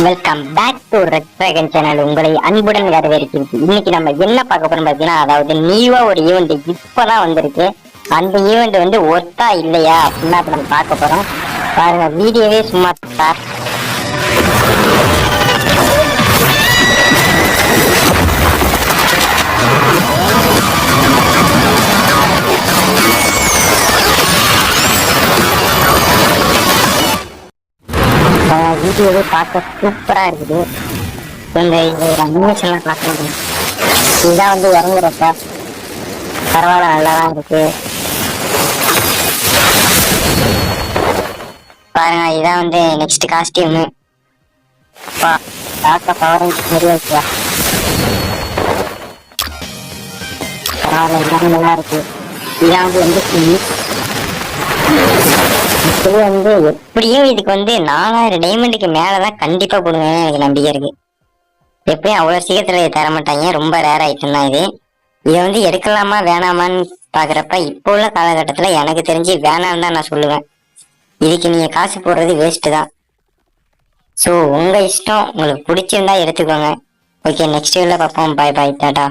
Welcome back to red dragon channel. உங்களை அன்புடன் வரவேற்கிறது. இன்னைக்கு நம்ம என்ன பார்க்க போறோம் பார்த்தீங்கன்னா, அதாவது நியூவா ஒரு ஈவெண்ட் இப்பதான் வந்திருக்கு. அந்த ஈவெண்ட் வந்து ஒர்த்தா இல்லையா அப்படின்னா நம்ம பார்க்க போறோம். பாருங்க, வீடியோவே சும்மா வீடியோவே பார்க்க சூப்பரா இருக்குது. இந்த அனிமேஷன்லாம் பார்க்கறது இதுதான் வந்து இறங்குறப்ப பரவாயில்ல, நல்லாதான் இருக்கு. பாருங்க, இதான் வந்து நெக்ஸ்ட் காஸ்டியூமு. பார்க்க பவர் நிறைய இருக்குவா. பரவாயில்ல, எல்லாமே நல்லா இருக்கு. இதான் வந்து எந்த இது வந்து எப்படியும் இதுக்கு வந்து 4000 டைமண்டுக்கு மேலதான் கண்டிப்பா போடுங்க, எனக்கு நம்பிக்கை இருக்கு. எப்படியும் அவ்வளவு சீக்கிரத்துல தர மாட்டாங்க, ரொம்ப ரேர் ஐட்டம் தான் இது. இதை வந்து எடுக்கலாமா வேணாமான்னு பாக்குறப்ப இப்போ உள்ள காலகட்டத்துல எனக்கு தெரிஞ்சு வேணான்னு தான் நான் சொல்லுவேன். இதுக்கு நீங்க காசு போடுறது வேஸ்ட் தான். ஸோ உங்க இஷ்டம், உங்களுக்கு பிடிச்சிருந்தா எடுத்துக்கோங்க. ஓகே, நெக்ஸ்ட் வீடியோல பார்ப்போம். பாய் பாய், டாடா.